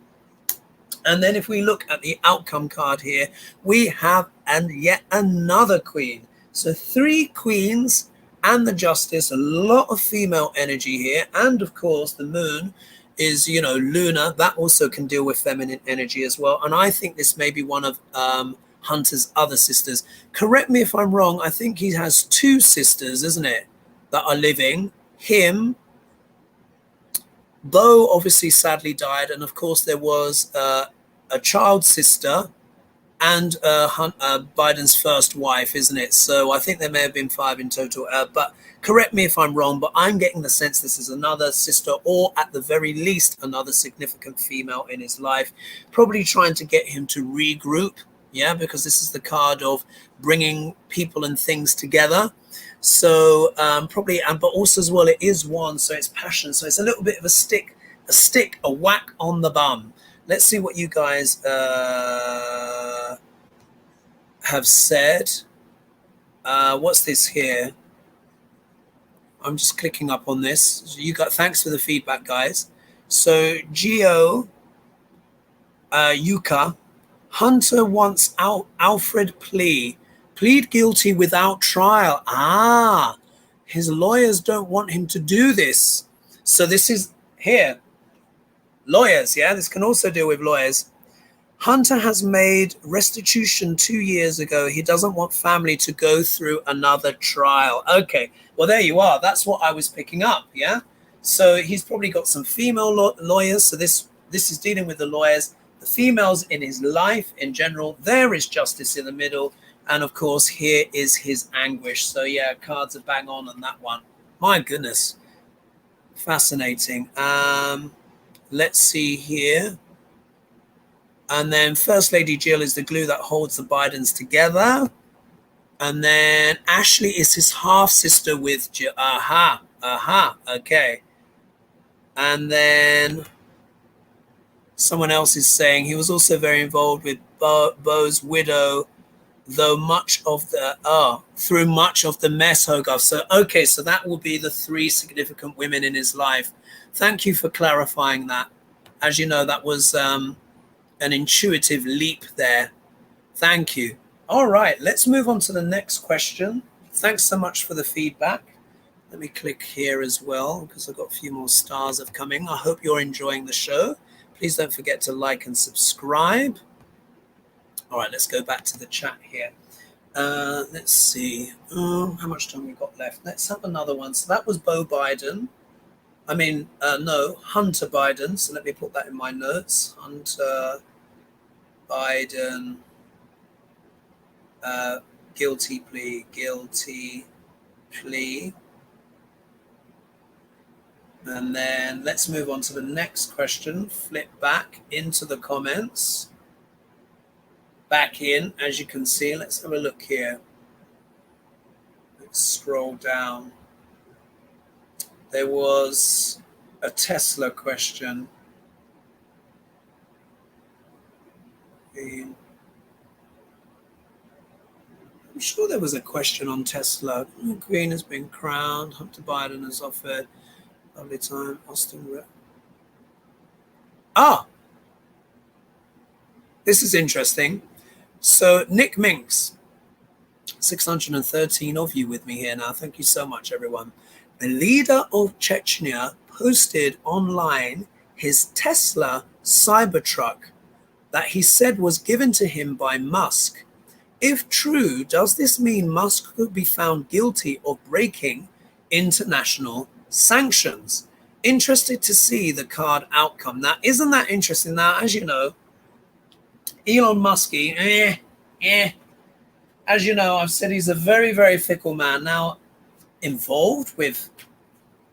And then if we look at the outcome card here, we have yet another queen. So 3 queens and the justice, a lot of female energy here. And of course, the Moon is, lunar. That also can deal with feminine energy as well. And I think this may be one of Hunter's other sisters. Correct me if I'm wrong. I think he has 2 sisters, isn't it, that are living. Him, Bo obviously sadly died. And of course, there was a child sister and Biden's first wife, isn't it? So I think there may have been 5 in total. But correct me if I'm wrong, but I'm getting the sense this is another sister, or at the very least, another significant female in his life, probably trying to get him to regroup. Yeah, because this is the card of bringing people and things together. So probably, but also as well, it is one, so it's passion. So it's a little bit of a stick, a whack on the bum. Let's see what you guys have said. What's this here? I'm just clicking up on this. You got, thanks for the feedback, guys. So Geo Yuka, Hunter wants Alfred plead guilty without trial. His lawyers don't want him to do this. So this is here. Lawyers, yeah, this can also deal with lawyers. Hunter has made restitution 2 years ago. He doesn't want family to go through another trial. Okay, well, there you are. That's what I was picking up, yeah? So he's probably got some female lawyers. So this is dealing with the lawyers. The females in his life in general. There is justice in the middle. And, of course, here is his anguish. So, yeah, cards are bang on that one. My goodness. Fascinating. Let's see here. And then First Lady Jill is the glue that holds the Bidens together. And then Ashley is his half-sister with Jill. Okay. And then someone else is saying he was also very involved with Bo's widow, though through much of the mess, Hogarth. So, okay, so that will be the 3 significant women in his life. Thank you for clarifying that. As you know, that was an intuitive leap there. Thank you. All right, let's move on to the next question. Thanks so much for the feedback. Let me click here as well because I've got a few more stars have come in. I hope you're enjoying the show. Please don't forget to like and subscribe. All right, let's go back to the chat here. Let's see. How much time we got left? Let's have another one. So that was Bo Biden. Hunter Biden. So let me put that in my notes. Hunter Biden, guilty plea. And then let's move on to the next question. Flip back into the comments. Back in, as you can see. Let's have a look here. Let's scroll down. There was a Tesla question. I'm sure there was a question on Tesla. The Queen has been crowned. Hunter Biden has offered. Lovely time. Austin. This is interesting. So Nick Minks, 613 of you with me here now. Thank you so much, everyone. The leader of Chechnya posted online his Tesla Cybertruck that he said was given to him by Musk. If true, does this mean Musk could be found guilty of breaking international sanctions? Interested to see the card outcome. Now, isn't that interesting? Now, as you know, Elon Musk, as you know, I've said he's a very, very fickle man. Now, involved with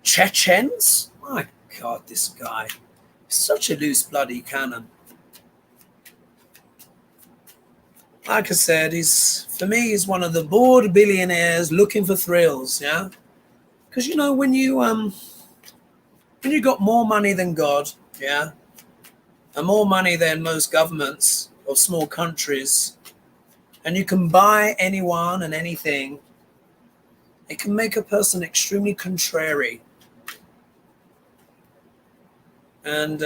Chechens? My God, this guy is such a loose bloody cannon. Like I said, for me, he's one of the bored billionaires looking for thrills, yeah? Because, you know, when you got more money than God, yeah, and more money than most governments of small countries, and you can buy anyone and anything, it can make a person extremely contrary. And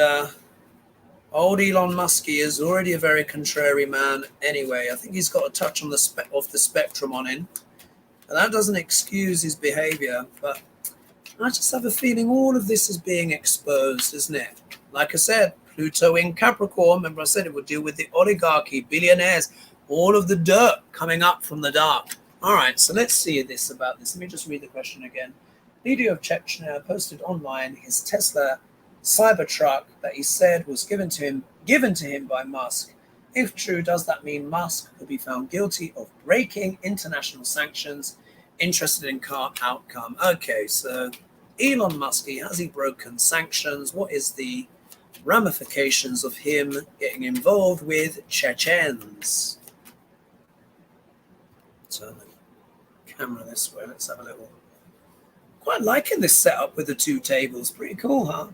old Elon Musk is already a very contrary man anyway. I think he's got a touch on the spectrum on him. And that doesn't excuse his behavior, but I just have a feeling all of this is being exposed, isn't it? Like I said, Pluto in Capricorn, remember I said it would deal with the oligarchy, billionaires, all of the dirt coming up from the dark. All right, so let's see about this. Let me just read the question again. Leader of Chechnya posted online his Tesla Cybertruck that he said was given to him by Musk. If true, does that mean Musk could be found guilty of breaking international sanctions? Interested in car outcome. Okay, so Elon Musk, has he broken sanctions? What is the ramifications of him getting involved with Chechens? Turn the camera this way. Let's have a little. Quite liking this setup with the two tables. Pretty cool, huh?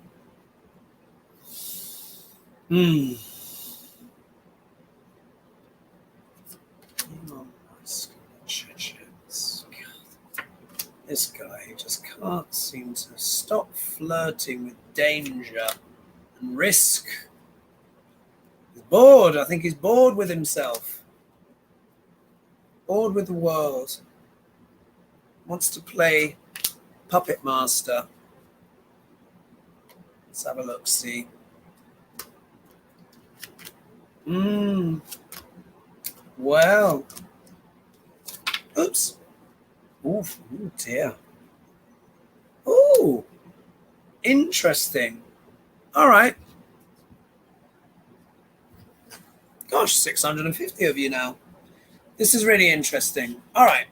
Elon Musk, Chechens. This guy just can't seem to stop flirting with danger and risk. He's bored. I think he's bored with himself. Bored with the world. Wants to play puppet master. Let's have a look, see. Well. Oops. Oof, oh dear. Oh, interesting. All right. Gosh, 650 of you now. This is really interesting. All right.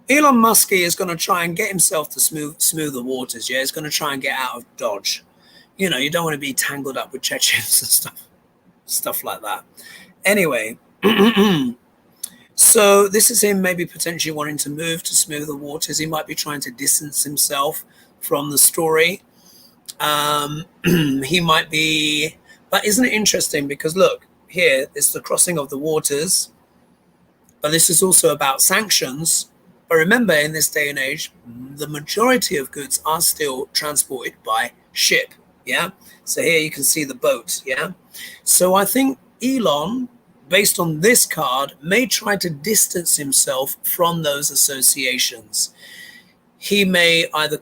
Elon Musk is going to try and get himself to smooth the waters. Yeah, he's going to try and get out of Dodge. You know, you don't want to be tangled up with Chechens and stuff like that. Anyway, so this is him maybe potentially wanting to move to smooth the waters. He might be trying to distance himself from the story. He might be, but isn't it interesting? Because look, here it's the crossing of the waters, but this is also about sanctions. But remember, in this day and age, the majority of goods are still transported by ship. Yeah. So here you can see the boat. Yeah. So I think Elon, based on this card, may try to distance himself from those associations. He may either,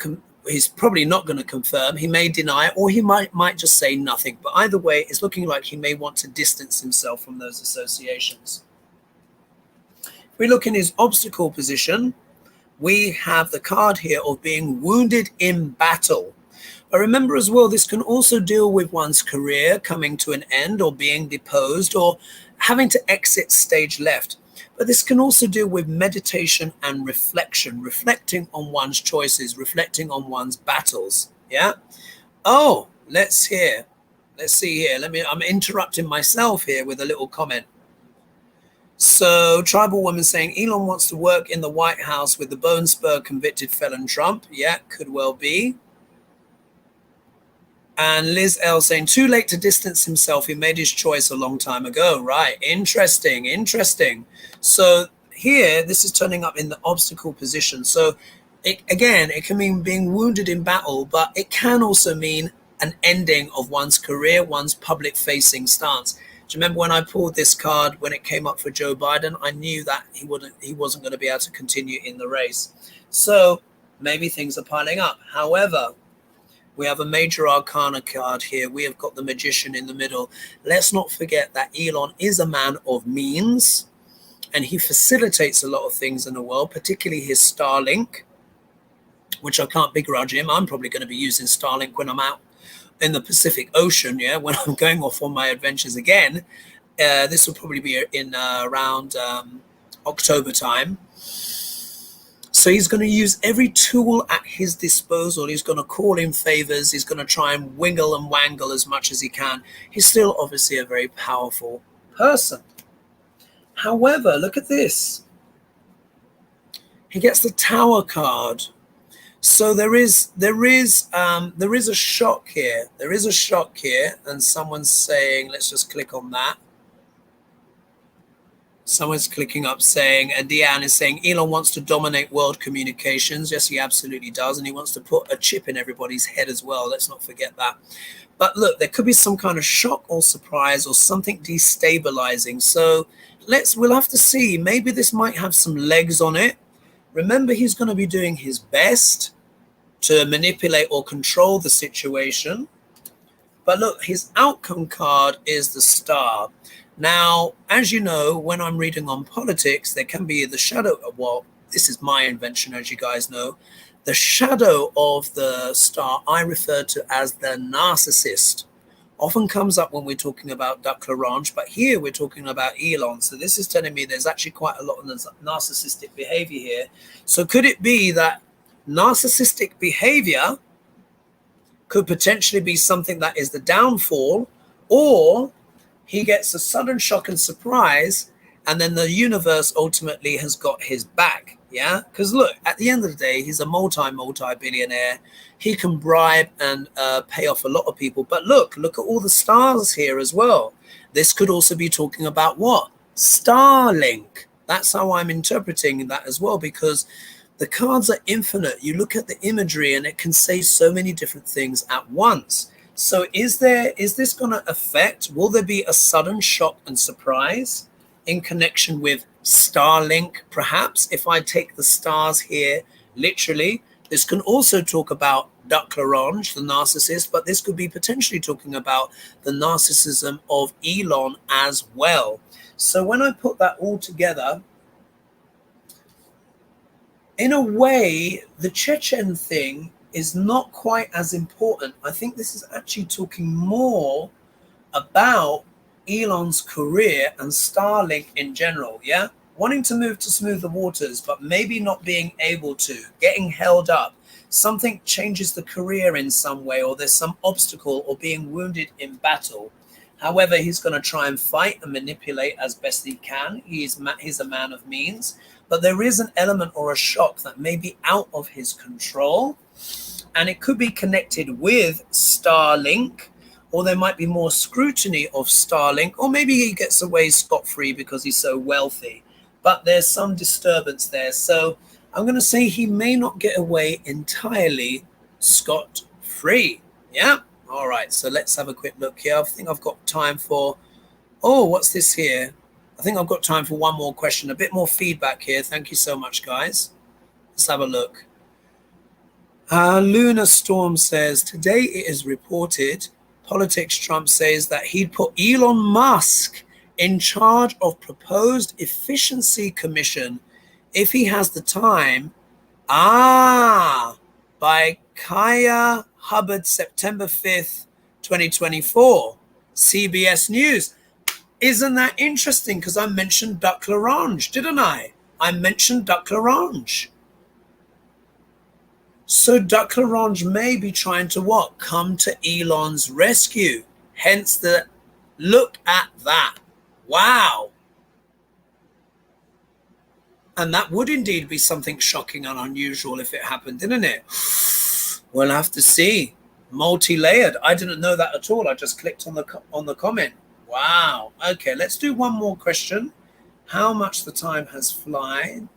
he's probably not going to confirm, he may deny, or he might just say nothing. But either way, it's looking like he may want to distance himself from those associations. If we look in his obstacle position, we have the card here of being wounded in battle. But remember as well, this can also deal with one's career coming to an end or being deposed or having to exit stage left. But this can also deal with meditation and reflection, reflecting on one's choices, reflecting on one's battles. Yeah. Oh, let's see here. I'm interrupting myself here with a little comment. So Tribal Woman saying Elon wants to work in the White House with the Bone Spur convicted felon Trump. Yeah, could well be. And Liz L saying, too late to distance himself. He made his choice a long time ago. Right. Interesting. So here, this is turning up in the obstacle position. So it can mean being wounded in battle, but it can also mean an ending of one's career, one's public facing stance. Do you remember when I pulled this card when it came up for Joe Biden? I knew that he wasn't going to be able to continue in the race. So maybe things are piling up. However, we have a major arcana card here. We have got the Magician in the middle. Let's not forget that Elon is a man of means, and he facilitates a lot of things in the world, particularly his Starlink, which I can't begrudge him. I'm probably going to be using Starlink when I'm out in the Pacific Ocean, yeah, when I'm going off on my adventures again. This will probably be in around October time. So he's going to use every tool at his disposal. He's going to call in favors. He's going to try and wiggle and wangle as much as he can. He's still obviously a very powerful person. However, look at this. He gets the Tower card. So there is a shock here. There is a shock here, and someone's saying, let's just click on that. Someone's clicking up saying, Deanne is saying, Elon wants to dominate world communications. Yes, he absolutely does. And he wants to put a chip in everybody's head as well. Let's not forget that. But look, there could be some kind of shock or surprise or something destabilizing. So we'll have to see. Maybe this might have some legs on it. Remember, he's going to be doing his best to manipulate or control the situation. But look, his outcome card is the Star. Now, as you know, when I'm reading on politics, there can be the shadow. Well, this is my invention, as you guys know. The shadow of the Star I refer to as the narcissist often comes up when we're talking about Duck Larange, but here we're talking about Elon. So this is telling me there's actually quite a lot of narcissistic behavior here. So could it be that narcissistic behavior could potentially be something that is the downfall, or he gets a sudden shock and surprise, and then the universe ultimately has got his back? Yeah, because look, at the end of the day, he's a multi-billionaire. He can bribe and pay off a lot of people. But look at all the stars here as well. This could also be talking about what? Starlink. That's how I'm interpreting that as well, because the cards are infinite. You look at the imagery and it can say so many different things at once. So is this going to affect, will there be a sudden shock and surprise in connection with Starlink, perhaps? If I take the stars here literally, this can also talk about Duck Larange, the narcissist, but this could be potentially talking about the narcissism of Elon as well. So when I put that all together, in a way, the Chechen thing is not quite as important. I think this is actually talking more about Elon's career and Starlink in general, yeah? Wanting to move to smoother waters, but maybe not being able to, getting held up. Something changes the career in some way, or there's some obstacle, or being wounded in battle. However, he's going to try and fight and manipulate as best he can. He's a man of means, but there is an element or a shock that may be out of his control, and it could be connected with Starlink, or there might be more scrutiny of Starlink, or maybe he gets away scot-free because he's so wealthy. But there's some disturbance there. So I'm going to say he may not get away entirely scot-free. Yeah? All right, so let's have a quick look here. I think I've got time for, oh, what's this here? I think I've got time for one more question, a bit more feedback here. Thank you so much, guys. Let's have a look. Luna Storm says, today it is reported Politics Trump says that he'd put Elon Musk in charge of proposed efficiency commission if he has the time. By Kaya Hubbard, September 5th, 2024. CBS News. Isn't that interesting? Because I mentioned Duck Larange, didn't I? I mentioned Duck Larange. So Duck Larange may be trying to what? Come to Elon's rescue. Hence the look at that. Wow. And that would indeed be something shocking and unusual if it happened, didn't it? We'll have to see. Multi-layered. I didn't know that at all. I just clicked on the comment. Wow. Okay, let's do one more question. How much the time has flown?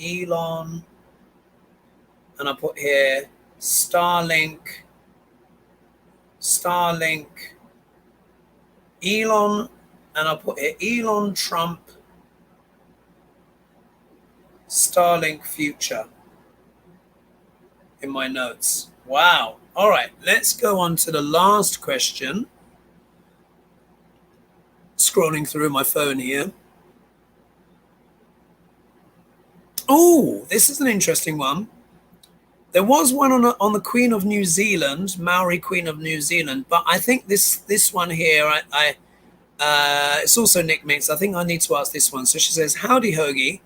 Elon. And I put here Starlink, Elon, and I put here Elon Trump, Starlink future in my notes. Wow. All right, let's go on to the last question. Scrolling through my phone here. Oh, this is an interesting one. There was one on the Queen of New Zealand, Maori Queen of New Zealand, but I think this one here, it's also nicknamed. So I think I need to ask this one. So she says, "Howdy Hoagie,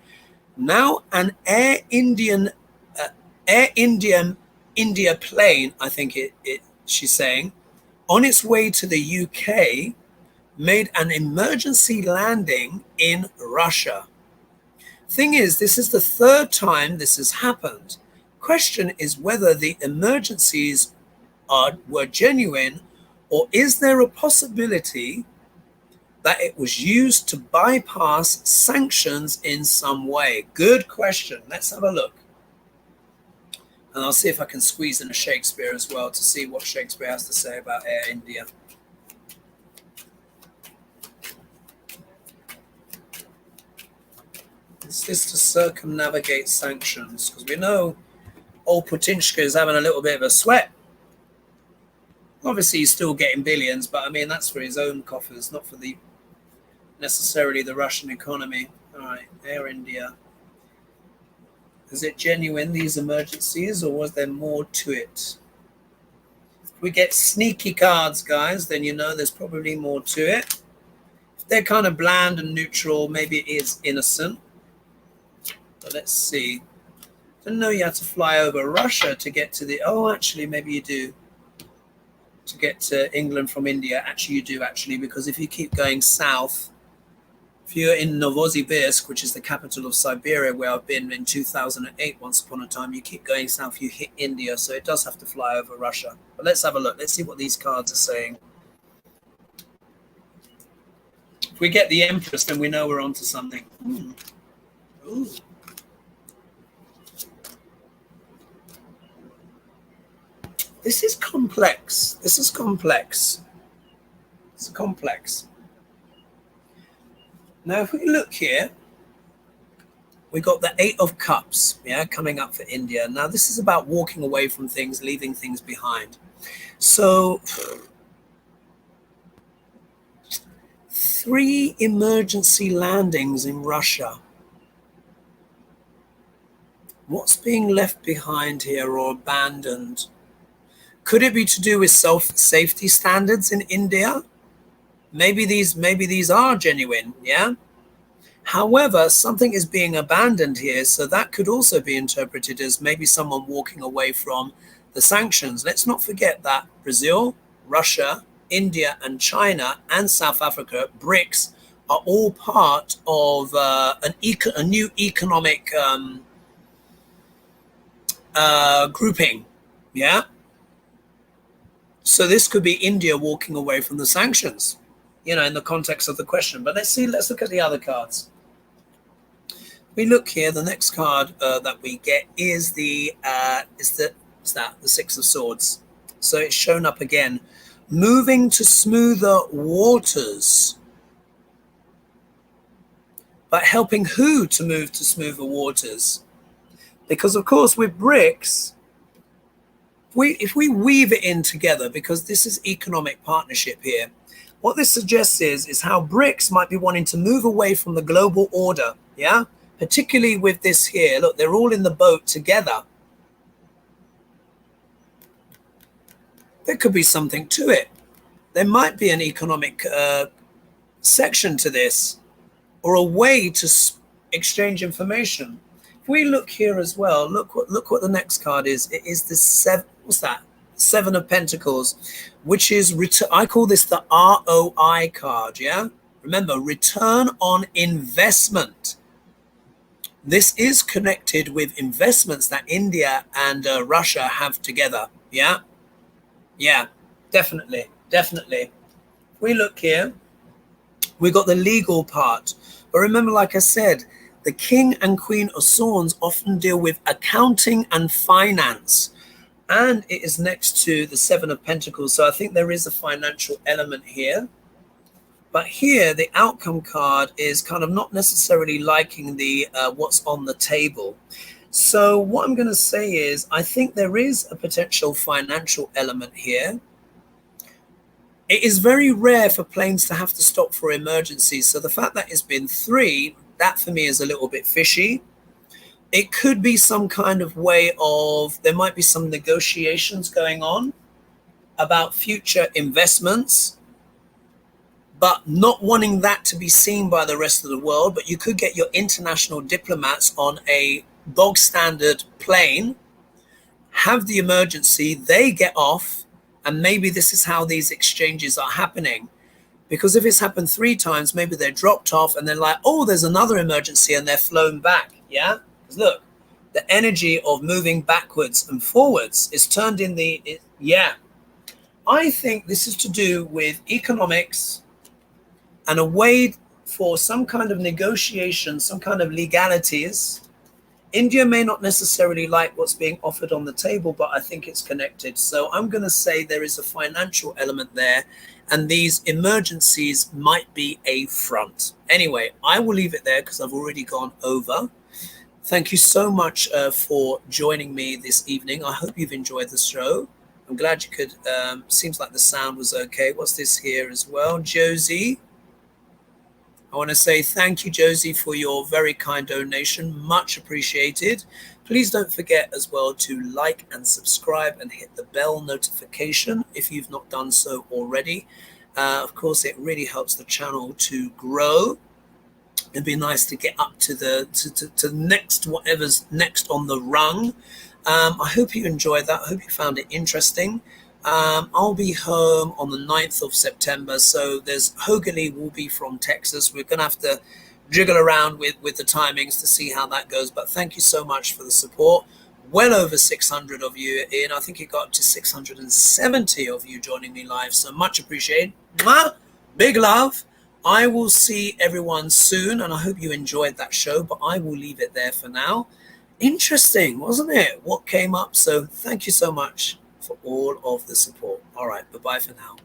now an Air India plane, I think she's saying, on its way to the UK, made an emergency landing in Russia. Thing is, this is the third time this has happened. Question is whether the emergencies were genuine, or is there a possibility that it was used to bypass sanctions in some way?" Good question. Let's have a look. And I'll see if I can squeeze in a Shakespeare as well to see what Shakespeare has to say about Air India. Is this to circumnavigate sanctions? Because we know old Putinshka is having a little bit of a sweat. Obviously, he's still getting billions, but I mean, that's for his own coffers, not for necessarily the Russian economy. All right, Air India. Is it genuine, these emergencies, or was there more to it? we get sneaky cards, guys, then you know there's probably more to it. If they're kind of bland and neutral, maybe it is innocent. But let's see. I didn't know you had to fly over Russia to get to the... Oh, actually, maybe you do. To get to England from India. Actually, you do, actually, because if you keep going south, if you're in Novosibirsk, which is the capital of Siberia, where I've been in 2008, once upon a time, you keep going south, you hit India. So it does have to fly over Russia. But let's have a look. Let's see what these cards are saying. If we get the Empress, then we know we're onto something. Ooh. This is complex. This is complex. It's complex. Now, if we look here, we got the 8 of Cups, yeah, coming up for India. Now, this is about walking away from things, leaving things behind. So, 3 emergency landings in Russia. What's being left behind here or abandoned? Could it be to do with safety standards in India? Maybe these are genuine, yeah? However, something is being abandoned here, so that could also be interpreted as maybe someone walking away from the sanctions. Let's not forget that Brazil, Russia, India, and China, and South Africa, BRICS, are all part of a new economic grouping, yeah? So this could be India walking away from the sanctions, you know, in the context of the question. But let's look at the other cards. We look here, the next card that we get is the 6 of Swords. So it's shown up again. Moving to smoother waters. But helping who to move to smoother waters? Because, of course, with BRICS, if we weave it in together, because this is economic partnership here, what this suggests is how BRICS might be wanting to move away from the global order, yeah? Particularly with this here. Look, they're all in the boat together. There could be something to it. There might be an economic section to this, or a way to exchange information. If we look here as well, look what the next card is. It is the 7. What's that? 7 of Pentacles, which is I call this the ROI card. Yeah, remember, return on investment. This is connected with investments that India and Russia have together. Yeah, definitely. We look here. We got the legal part, but remember, like I said, the King and Queen of Swords often deal with accounting and finance, and it is next to the 7 of Pentacles. So I think there is a financial element here. But here, the outcome card is kind of not necessarily liking the what's on the table. So what I'm going to say is, I think there is a potential financial element here. It is very rare for planes to have to stop for emergencies. So the fact that it's been 3, that for me is a little bit fishy. It could be some kind of way of, there might be some negotiations going on about future investments, but not wanting that to be seen by the rest of the world. But you could get your international diplomats on a bog standard plane, have the emergency, they get off, and maybe this is how these exchanges are happening. Because if it's happened 3 times, maybe they're dropped off and they're like, oh, there's another emergency, and they're flown back. Yeah, because look, the energy of moving backwards and forwards is turned in the, yeah. I think this is to do with economics and a way for some kind of negotiation, some kind of legalities. India may not necessarily like what's being offered on the table, but I think it's connected. So I'm going to say there is a financial element there, and these emergencies might be a front. Anyway, I will leave it there because I've already gone over. Thank you so much for joining me this evening. I hope you've enjoyed the show. I'm glad you could. Seems like the sound was okay. What's this here as well? Josie. I want to say thank you, Josie, for your very kind donation. Much appreciated. Please don't forget as well to like and subscribe and hit the bell notification if you've not done so already. Of course, it really helps the channel to grow. It'd be nice to get up to the to next, whatever's next on the rung. I hope you enjoyed that. I hope you found it interesting. I'll be home on the 9th of September. So there's Hogaly will be from Texas. We're going to have to jiggle around with the timings to see how that goes. But thank you so much for the support. Well over 600 of you in. I think it got up to 670 of you joining me live. So much appreciated. Mwah! Big love. I will see everyone soon, and I hope you enjoyed that show, but I will leave it there for now. Interesting, wasn't it? What came up? So thank you so much for all of the support. All right, bye-bye for now.